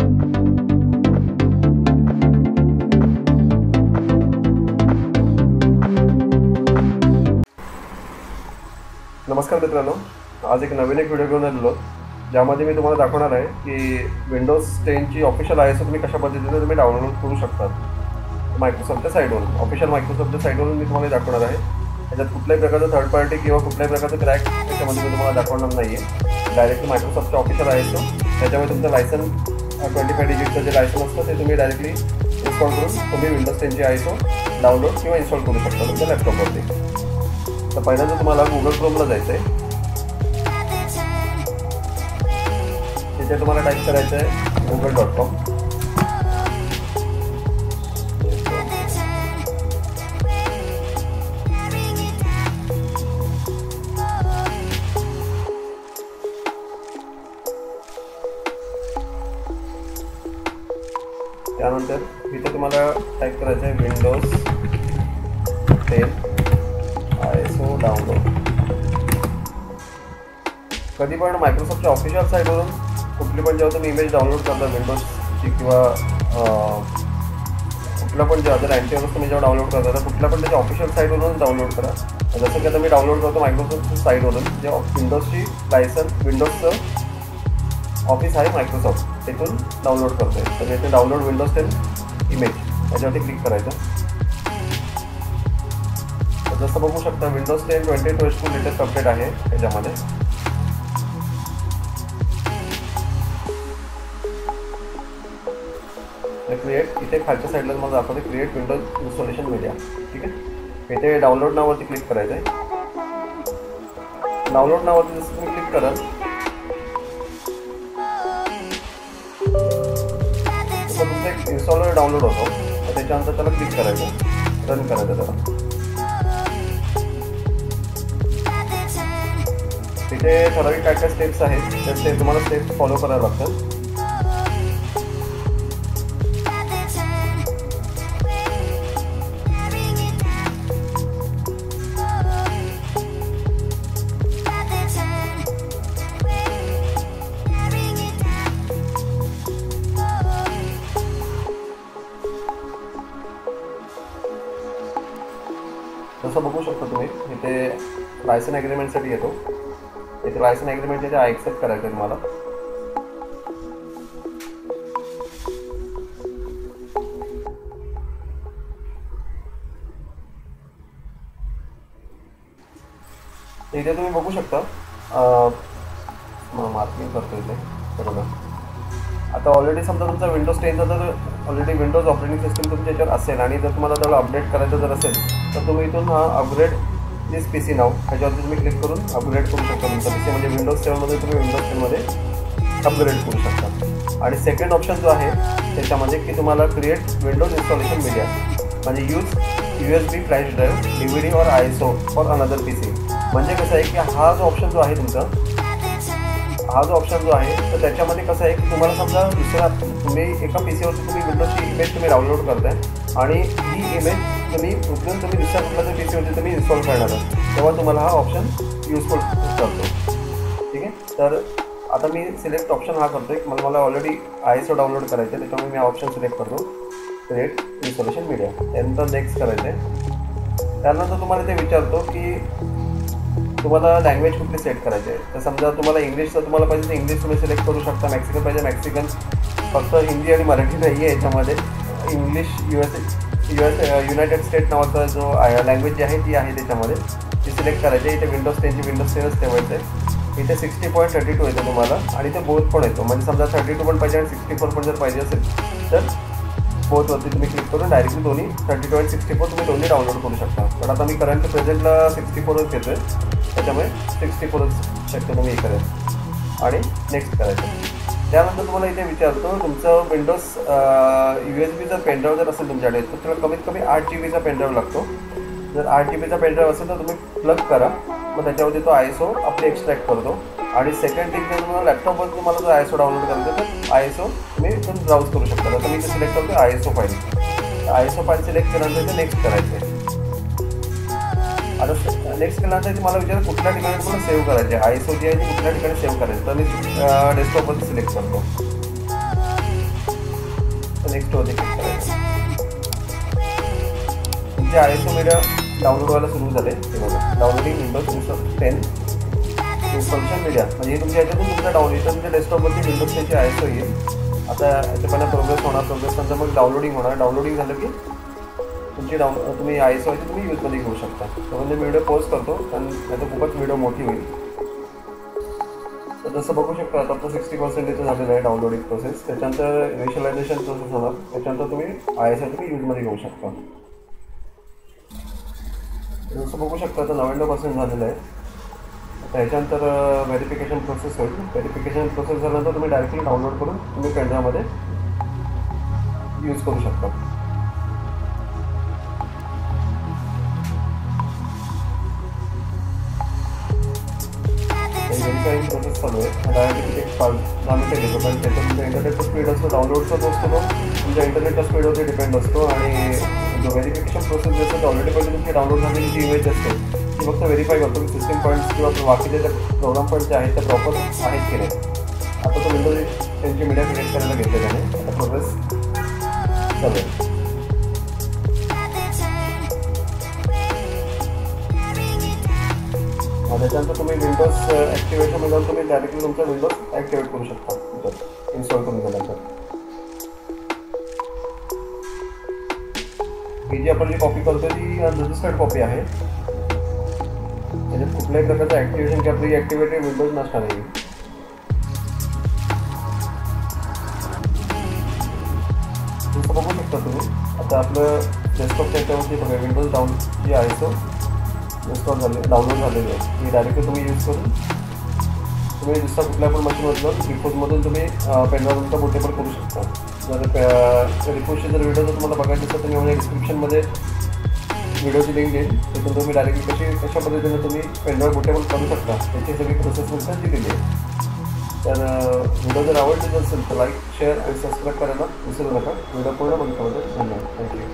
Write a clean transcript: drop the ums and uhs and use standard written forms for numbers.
नमस्कार मित्रांनो, आज एक नवीन व्हिडिओ घेऊन आलेलो ज्यामध्ये मी तुम्हाला दाखवणार आहे की विंडोज 10 ची ऑफिशियल ISO तुम्ही कशा पद्धतीने तुम्ही डाउनलोड करू शकता मायक्रोसॉफ्टच्या साईटवरून. ऑफिशियल मायक्रोसॉफ्टच्या साईटवरून मी तुम्हाला दाखवणार आहे. त्याच्यात कुठल्याही प्रकारचं थर्ड पार्टी किंवा कुठल्याही प्रकारचं क्रॅक त्याच्यामध्ये मी तुम्हाला दाखवणार नाही आहे. डायरेक्टली मायक्रोसॉफ्टचं ऑफिशियल ISO, त्याच्यामुळे तुमचं लायसन्स 25 डिजिटचं जे लायसन्स असतं ते तुम्ही डायरेक्टली इन्स्टॉल करून तुम्ही विंडोज 10 ची ISO डाउनलोड किंवा इन्स्टॉल करू शकता तुमच्या लॅपटॉपवरती. तर पहिल्यांदा तुम्हाला गुगल क्रोमला जायचं आहे. तिथे तुम्हाला टाईप करायचं आहे google.com. त्यानंतर इथे तुम्हाला टाईप करायचं आहे विंडोज 10 ISO डाउनलोड. कधी पण मायक्रोसॉफ्टच्या ऑफिशियल साईटवरून कुठली पण जेव्हा तुम्ही इमेज डाउनलोड करता विंडोजची किंवा कुठला पण जेव्हा जर अँटीव्हायरस तुम्ही जेव्हा डाउनलोड करता तर कुठल्या पण त्याच्या ऑफिशियल साईटवरून डाउनलोड करा. जसं की आता मी डाउनलोड करतो मायक्रोसॉफ्टच्या साईटवरून, जे विंडोजची लायसन्स विंडोजचं ऑफिस आहे मायक्रोसॉफ्ट तिथून डाउनलोड करतो आहे. तर इथे डाउनलोड विंडोज 10 इमेज याच्यावरती क्लिक करायचं. जसं बघू शकता विंडोज 10 2022 लेटेस्ट अपडेट आहे त्याच्यामध्ये. क्रिएट इथे खालच्या साईडला मला दाखवते क्रिएट विंडोज इन्स्टॉलेशन मीडिया. ठीक आहे, इथे डाउनलोड नावावरती क्लिक करायचं आहे. डाउनलोड नावावरती जसं तुम्ही क्लिक कराल तसं तुमचं एक इन्स्टॉलर डाउनलोड होतो. तर त्याच्यानंतर त्याला क्लिक करायचं, रन करायचं त्याला. तिथे ठराविक काय काय स्टेप्स आहेत तर ते तुम्हाला स्टेप्स फॉलो करायला लागतात. जसं बघू शकता तुम्ही इथे लायसन ॲग्रीमेंटसाठी येतो. इथे लायसन ॲग्रीमेंट इथे ॲक्सेप्ट करायचं आहे तुम्हाला. इथे तुम्ही बघू शकता मार्किंग करतो इथे. बरोबर, आता ऑलरेडी समजा तुमचा विंडोज 10चा जर ऑलरेडी विंडोज ऑपरेटिंग सिस्टम तुमच्या याच्यावर असेल आणि जर तुम्हाला त्याला अपडेट करायचं जर असेल तर तुम्ही इथून हा अपग्रेड दिस PC नाव ह्याच्यावरती तुम्ही क्लिक करून अपग्रेड करू शकता. तुमचा PC म्हणजे विंडोज 7मध्ये तुम्ही विंडोज 10मध्ये अपग्रेड करू शकता. आणि सेकंड ऑप्शन जो आहे त्याच्यामध्ये की तुम्हाला क्रिएट विंडोज इन्स्टॉलेशन मीडिया म्हणजे use USB flash drive DVD और ISO फॉर अनदर PC. म्हणजे कसं आहे की हा जो ऑप्शन जो आहे तुमचा जो आहे तर त्याच्यामध्ये कसं आहे की तुम्हाला समजा दुसऱ्या तुम्ही एका PCवरती तुम्ही विंडोजची इमेज तुम्ही डाउनलोड करताय आणि ही इमेज तुम्ही उचलून तुम्ही दुसऱ्या कुठल्या PCवरती तुम्ही इन्स्टॉल करणार आहात तेव्हा तुम्हाला हा ऑप्शन युजफुल करतो. ठीक आहे, तर आता मी सिलेक्ट ऑप्शन हा करतो आहे. मला ऑलरेडी ISO डाउनलोड करायचं आहे त्याच्यामुळे मी हा ऑप्शन सिलेक्ट करतो क्रिएट इन्स्टॉलेशन मीडिया. त्यानंतर नेक्स्ट करायचं आहे. त्यानंतर तुम्हाला ते विचारतो की तुम्हाला लँग्वेज कुठली सेट करायची आहे. तर समजा तुम्हाला इंग्लिशचं तुम्हाला पाहिजे तर इंग्लिश तुम्ही सिलेक्ट करू शकता. मॅक्सिकन पाहिजे मॅक्सिकन. फक्त हिंदी आणि मराठी नाही आहे याच्यामध्ये. इंग्लिश युनायटेड स्टेट नावाचा जो लँग्वेज जी आहे ती आहे त्याच्यामध्ये, ती सिलेक्ट करायची आहे. इथे विंडोज 10 ची विंडोज 10च ठेवायचं आहे. इथे 60.32 येतं तुम्हाला आणि इथे बोथ पण येतो. म्हणजे समजा 32 पण पाहिजे आणि 64 पण जर पाहिजे असेल तर बोथवरती तुम्ही क्लिक करून डायरेक्टली दोन्ही 32 आणि 64 तुम्ही दोन्ही डाउनलोड करू शकता. पण आता मी करंट प्रेझेंटला 64च घेतो आहे त्याच्यामुळे 64च शक्य तुम्ही हे करेल आणि नेक्स्ट करायचं. त्यानंतर तुम्हाला इथे विचारतो तुमचं विंडोज USB पेनड्राईव्ह जर असेल तुमच्याकडे तर तुला कमीत कमी 8 GB पेनड्राईव्ह लागतो. जर 8 GB पेनड्राईव्ह असेल तर तुम्ही प्लग करा, मग त्याच्यावरती तो ISO आपले एक्स्ट्रॅक्ट करतो. आणि सेकंड थिंग जर तुम्हाला लॅपटॉपवर तुम्हाला जर ISO डाउनलोड करायचं तर ISO तुम्ही इथून ब्राउज करू शकता. आता मी इथे सिलेक्ट करतो ISO file. ISO file select केल्यानंतर इथे नेक्स्ट करायचं आहे. आता नेक्स्ट केल्यानंतर तुम्हाला विचार कुठल्या ठिकाणी तुम्हाला सेव्ह करायचे आहे. ISO जी आहे ती कुठल्या ठिकाणी सेव्ह करायची तर मी डेस्कटॉपवरती सिलेक्ट करतो. नेक्स्टवरती क्लिक करायचं. तुमचे ISO मीडिया डाउनलोड व्हायला सुरू झाले. हे बघा, डाउनलोडिंग विंडोज 10 इन्स्टॉलेशन मीडिया, म्हणजे तुमच्या ह्याच्यातून तुमच्या तुमच्या डेस्कटॉपवरती विंडोज 10ची ISO येईल. आता याच्या पहिला प्रोग्रेस होणार, प्रोग्रेस नंतर मग डाउनलोडिंग होणार. डाउनलोडिंग झालं की तुमची तुम्ही ISO तुम्ही यूजमध्ये घेऊ शकता. तर म्हणजे मी व्हिडिओ पॉज करतो कारण आता खूपच व्हिडिओ मोठी होईल. तर जसं बघू शकता आता आपलं 60% इथं झालेलं आहे डाउनलोडिंग प्रोसेस. त्याच्यानंतर इनिशियलायझेशन प्रोसेस होणार. त्याच्यानंतर तुम्ही ISO तुम्ही यूजमध्ये घेऊ शकता. जसं बघू शकता आता 99% झालेलं आहे. त्याच्यानंतर व्हेरिफिकेशन प्रोसेस होईल. व्हेरिफिकेशन प्रोसेस झाल्यानंतर तुम्ही डायरेक्टली डाउनलोड करून तुम्ही पेनड्राईव्हमध्ये यूज करू शकता. व्हेरीफाईंग प्रोसेस चालू आहे. डायरेक्टली एक 5-10 मिनिटं घेतो कारण त्याचा तुमच्या इंटरनेटचा स्पीड असतो, डाउनलोडचा जो असतो तो तुमच्या इंटरनेटच्या स्पीडवरती डिपेंड असतो. आणि जो व्हेरिफिकेशन प्रोसेस जे असतो ऑलरेडी पहिले तुमची डाउनलोड झालेली जी इमेज असते ती फक्त व्हेरीफाय करतो की सिस्टीम पॉईंट्स किंवा बाकीचे जे प्रोग्राम पॉईंट जे आहेत ते प्रॉपर आहेत की नाही. आता तो विंडोज त्यांची मीडिया क्रिएट करायला घेतलेला आहे. आता प्रोसेस चालू आहे. त्याच्यानंतर तुम्ही विंडोज ॲक्टिवेशन जाऊन तुम्ही डायरेक्टली तुमचा विंडोज ॲक्टिवेट करू शकता इन्स्टॉल करून झाल्यानंतर. ही जी आपण जी कॉपी करतो ती रजिस्टर्ड कॉपी आहे. त्याच्यात कुठल्याही प्रकारचं ॲक्टिवेशन किंवा प्री ॲक्टिवेटेड विंडोज नसणार आहे. जसं बघू शकता तुम्ही आता आपलं डेस्कटॉपच्या ह्याच्यावरती बघा विंडोज जी ISO इन्स्टॉल झाले डाउनलोड झालेली आहे. ही डायरेक्टली तुम्ही यूज करून तुम्ही दुसऱ्या कुठल्या पण मशीनमधून डिफोजमधून तुम्ही पेनड्राईव्हचा बोटेबल करू शकता. जर रिपोर्टची जर व्हिडिओ जर तुम्हाला बघायची असेल तर मी म्हणजे डिस्क्रिप्शनमध्ये व्हिडिओची लिंक देईल. तिथून तुम्ही डायरेक्टली कशा पद्धतीने तुम्ही पेनड्राईव्ह बोटेबल करू शकता त्याची सगळी प्रोसेस मी दिलेली आहे. तर व्हिडिओ जर आवडली असेल तर लाईक, शेअर आणि सबस्क्राईब करायला विसरू नका. व्हिडिओ पूर्ण बघितल्याबद्दल धन्यवाद. थँक्यू.